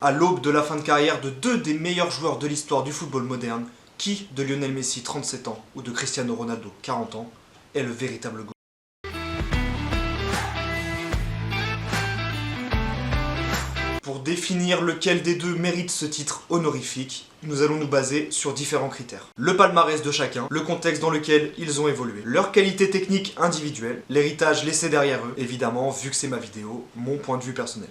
À l'aube de la fin de carrière de deux des meilleurs joueurs de l'histoire du football moderne, qui de Lionel Messi 37 ans ou de Cristiano Ronaldo 40 ans est le véritable GOAT? Pour définir lequel des deux mérite ce titre honorifique, nous allons nous baser sur différents critères. Le palmarès de chacun, le contexte dans lequel ils ont évolué, leur qualité technique individuelle, l'héritage laissé derrière eux, évidemment, vu que c'est ma vidéo, mon point de vue personnel.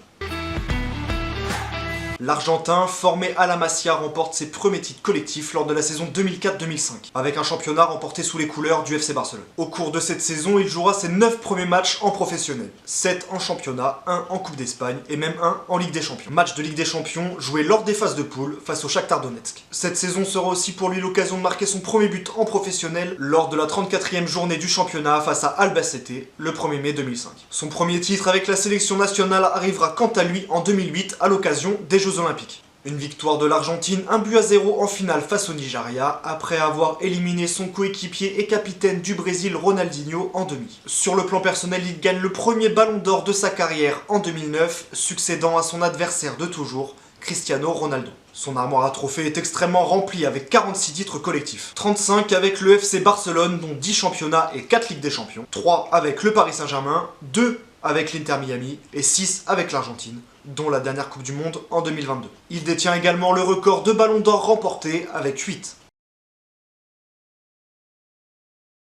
L'Argentin, formé à la Masia, remporte ses premiers titres collectifs lors de la saison 2004-2005, avec un championnat remporté sous les couleurs du FC Barcelone. Au cours de cette saison, il jouera ses 9 premiers matchs en professionnel, 7 en championnat, 1 en Coupe d'Espagne et même 1 en Ligue des Champions. Match de Ligue des Champions joué lors des phases de poule face au Shakhtar Donetsk. Cette saison sera aussi pour lui l'occasion de marquer son premier but en professionnel lors de la 34e journée du championnat face à Albacete le 1er mai 2005. Son premier titre avec la sélection nationale arrivera quant à lui en 2008 à l'occasion des Jeux Olympiques. Une victoire de l'Argentine, 1-0 en finale face au Nigeria, après avoir éliminé son coéquipier et capitaine du Brésil Ronaldinho en demi. Sur le plan personnel, il gagne le premier ballon d'or de sa carrière en 2009, succédant à son adversaire de toujours, Cristiano Ronaldo. Son armoire à trophées est extrêmement remplie avec 46 titres collectifs. 35 avec le FC Barcelone, dont 10 championnats et 4 Ligues des Champions. 3 avec le Paris Saint-Germain, 2 avec l'Inter Miami et 6 avec l'Argentine, dont la dernière Coupe du Monde en 2022. Il détient également le record de ballons d'or remportés avec 8.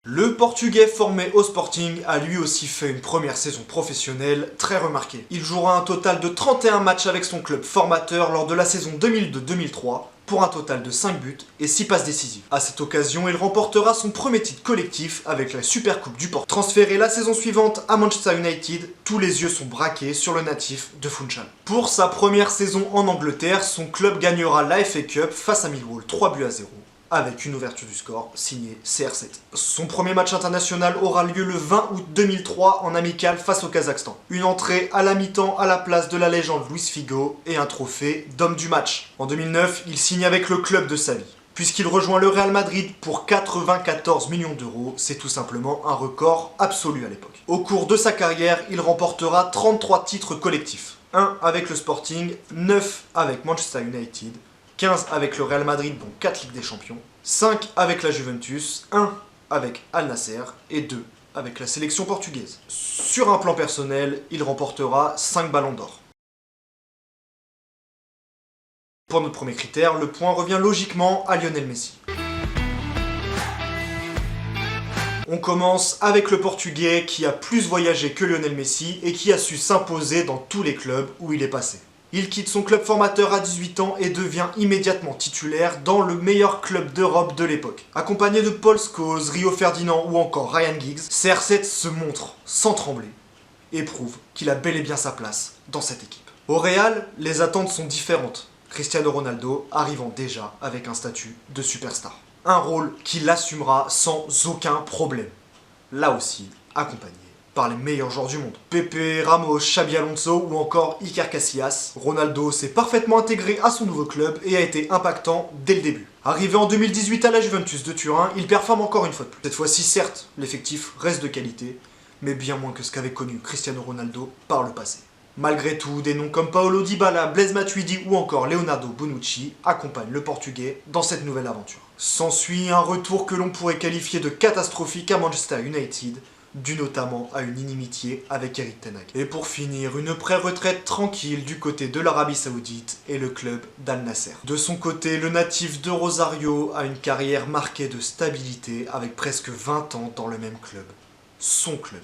Le Portugais formé au Sporting a lui aussi fait une première saison professionnelle très remarquée. Il jouera un total de 31 matchs avec son club formateur lors de la saison 2002-2003, pour un total de 5 buts et 6 passes décisives. À cette occasion, il remportera son premier titre collectif avec la Supercoupe du Porto. Transféré la saison suivante à Manchester United, tous les yeux sont braqués sur le natif de Funchal. Pour sa première saison en Angleterre, son club gagnera la FA Cup face à Millwall 3-0. Avec une ouverture du score signée CR7. Son premier match international aura lieu le 20 août 2003 en amical face au Kazakhstan. Une entrée à la mi-temps à la place de la légende Luis Figo et un trophée d'homme du match. En 2009, il signe avec le club de sa vie. Puisqu'il rejoint le Real Madrid pour 94 millions d'euros, c'est tout simplement un record absolu à l'époque. Au cours de sa carrière, il remportera 33 titres collectifs. 1 avec le Sporting, 9 avec Manchester United, 15 avec le Real Madrid, dont 4 Ligues des Champions, 5 avec la Juventus, 1 avec Al Nasser et 2 avec la sélection portugaise. Sur un plan personnel, il remportera 5 ballons d'or. Pour notre premier critère, le point revient logiquement à Lionel Messi. On commence avec le Portugais qui a plus voyagé que Lionel Messi et qui a su s'imposer dans tous les clubs où il est passé. Il quitte son club formateur à 18 ans et devient immédiatement titulaire dans le meilleur club d'Europe de l'époque. Accompagné de Paul Scholes, Rio Ferdinand ou encore Ryan Giggs, CR7 se montre sans trembler et prouve qu'il a bel et bien sa place dans cette équipe. Au Real, les attentes sont différentes, Cristiano Ronaldo arrivant déjà avec un statut de superstar. Un rôle qu'il assumera sans aucun problème. Là aussi, accompagné par les meilleurs joueurs du monde. Pepe, Ramos, Xabi Alonso ou encore Iker Casillas, Ronaldo s'est parfaitement intégré à son nouveau club et a été impactant dès le début. Arrivé en 2018 à la Juventus de Turin, il performe encore une fois de plus. Cette fois-ci, certes, l'effectif reste de qualité, mais bien moins que ce qu'avait connu Cristiano Ronaldo par le passé. Malgré tout, des noms comme Paulo Dybala, Blaise Matuidi ou encore Leonardo Bonucci accompagnent le Portugais dans cette nouvelle aventure. S'ensuit un retour que l'on pourrait qualifier de catastrophique à Manchester United, dû notamment à une inimitié avec Erik ten Hag. Et pour finir, une pré-retraite tranquille du côté de l'Arabie Saoudite et le club d'Al Nasser. De son côté, le natif de Rosario a une carrière marquée de stabilité avec presque 20 ans dans le même club. Son club,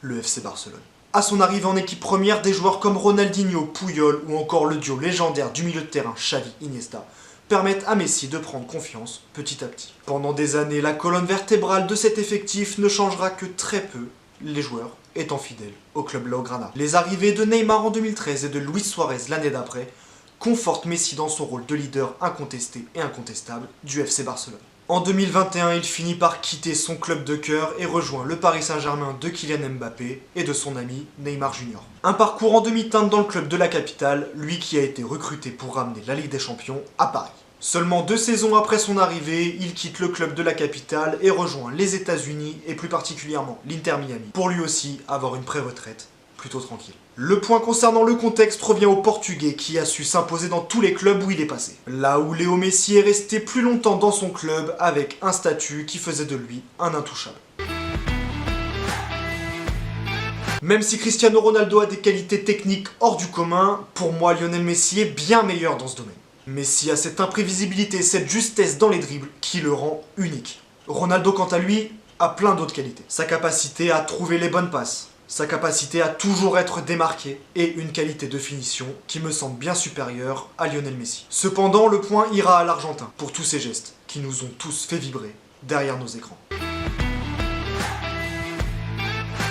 le FC Barcelone. À son arrivée en équipe première, des joueurs comme Ronaldinho, Puyol ou encore le duo légendaire du milieu de terrain Xavi-Iniesta permettent à Messi de prendre confiance petit à petit. Pendant des années, la colonne vertébrale de cet effectif ne changera que très peu, les joueurs étant fidèles au club Blaugrana. Les arrivées de Neymar en 2013 et de Luis Suarez l'année d'après confortent Messi dans son rôle de leader incontesté et incontestable du FC Barcelone. En 2021, il finit par quitter son club de cœur et rejoint le Paris Saint-Germain de Kylian Mbappé et de son ami Neymar Jr. Un parcours en demi-teinte dans le club de la capitale, lui qui a été recruté pour ramener la Ligue des Champions à Paris. Seulement 2 saisons après son arrivée, il quitte le club de la capitale et rejoint les États-Unis et plus particulièrement l'Inter Miami, pour lui aussi avoir une pré-retraite plutôt tranquille. Le point concernant le contexte revient au Portugais qui a su s'imposer dans tous les clubs où il est passé. Là où Léo Messi est resté plus longtemps dans son club avec un statut qui faisait de lui un intouchable. Même si Cristiano Ronaldo a des qualités techniques hors du commun, pour moi Lionel Messi est bien meilleur dans ce domaine. Messi a cette imprévisibilité, cette justesse dans les dribbles qui le rend unique. Ronaldo quant à lui a plein d'autres qualités. Sa capacité à trouver les bonnes passes, sa capacité à toujours être démarqué et une qualité de finition qui me semble bien supérieure à Lionel Messi. Cependant, le point ira à l'Argentin pour tous ces gestes qui nous ont tous fait vibrer derrière nos écrans.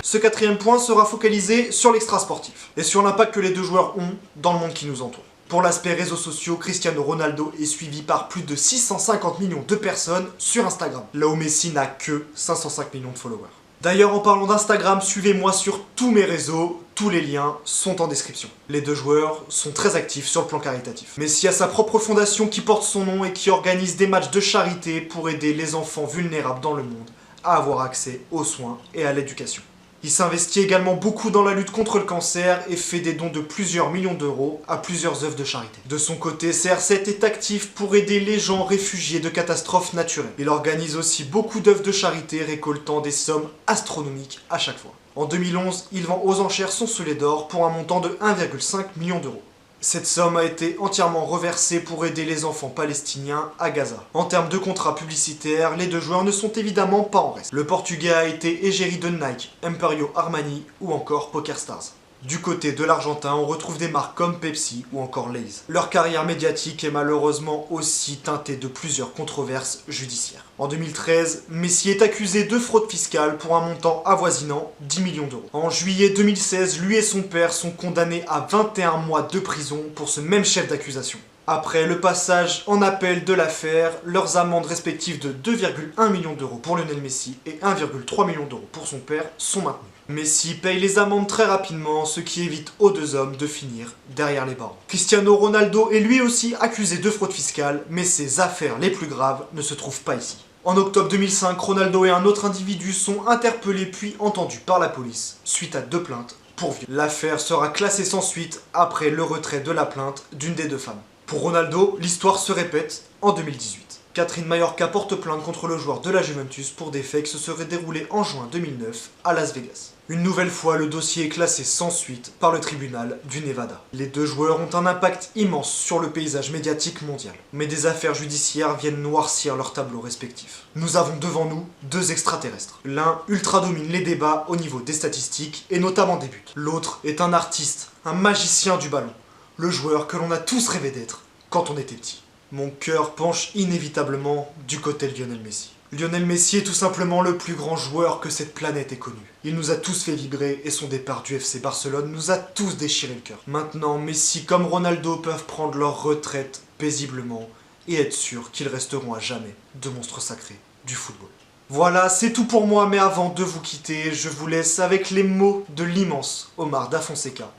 Ce quatrième point sera focalisé sur l'extra sportif et sur l'impact que les deux joueurs ont dans le monde qui nous entoure. Pour l'aspect réseaux sociaux, Cristiano Ronaldo est suivi par plus de 650 millions de personnes sur Instagram, là où Messi n'a que 505 millions de followers. D'ailleurs, en parlant d'Instagram, suivez-moi sur tous mes réseaux, tous les liens sont en description. Les deux joueurs sont très actifs sur le plan caritatif. Messi a sa propre fondation qui porte son nom et qui organise des matchs de charité pour aider les enfants vulnérables dans le monde à avoir accès aux soins et à l'éducation. Il s'investit également beaucoup dans la lutte contre le cancer et fait des dons de plusieurs millions d'euros à plusieurs œuvres de charité. De son côté, CR7 est actif pour aider les gens réfugiés de catastrophes naturelles. Il organise aussi beaucoup d'œuvres de charité récoltant des sommes astronomiques à chaque fois. En 2011, il vend aux enchères son Soleil d'or pour un montant de 1,5 million d'euros. Cette somme a été entièrement reversée pour aider les enfants palestiniens à Gaza. En termes de contrats publicitaires, les deux joueurs ne sont évidemment pas en reste. Le Portugais a été égérie de Nike, Emporio Armani ou encore PokerStars. Du côté de l'Argentin, on retrouve des marques comme Pepsi ou encore Lay's. Leur carrière médiatique est malheureusement aussi teintée de plusieurs controverses judiciaires. En 2013, Messi est accusé de fraude fiscale pour un montant avoisinant 10 millions d'euros. En juillet 2016, lui et son père sont condamnés à 21 mois de prison pour ce même chef d'accusation. Après le passage en appel de l'affaire, leurs amendes respectives de 2,1 millions d'euros pour Lionel Messi et 1,3 million d'euros pour son père sont maintenues. Messi paye les amendes très rapidement, ce qui évite aux deux hommes de finir derrière les barreaux. Cristiano Ronaldo est lui aussi accusé de fraude fiscale, mais ses affaires les plus graves ne se trouvent pas ici. En octobre 2005, Ronaldo et un autre individu sont interpellés puis entendus par la police, suite à 2 plaintes pour viol. L'affaire sera classée sans suite après le retrait de la plainte d'une des 2 femmes. Pour Ronaldo, l'histoire se répète en 2018. Catherine Mallorca porte plainte contre le joueur de la Juventus pour des faits qui se seraient déroulés en juin 2009 à Las Vegas. Une nouvelle fois, le dossier est classé sans suite par le tribunal du Nevada. Les deux joueurs ont un impact immense sur le paysage médiatique mondial. Mais des affaires judiciaires viennent noircir leurs tableaux respectifs. Nous avons devant nous 2 extraterrestres. L'un ultra domine les débats au niveau des statistiques et notamment des buts. L'autre est un artiste, un magicien du ballon. Le joueur que l'on a tous rêvé d'être quand on était petit. Mon cœur penche inévitablement du côté de Lionel Messi. Lionel Messi est tout simplement le plus grand joueur que cette planète ait connu. Il nous a tous fait vibrer et son départ du FC Barcelone nous a tous déchiré le cœur. Maintenant, Messi comme Ronaldo peuvent prendre leur retraite paisiblement et être sûrs qu'ils resteront à jamais de monstres sacrés du football. Voilà, c'est tout pour moi, mais avant de vous quitter, je vous laisse avec les mots de l'immense Omar Da Fonseca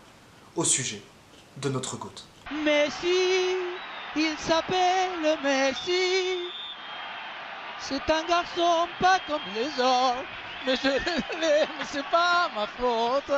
au sujet de notre GOAT. Messi, il s'appelle Messi. C'est un garçon pas comme les autres, mais je l'aime, c'est pas ma faute.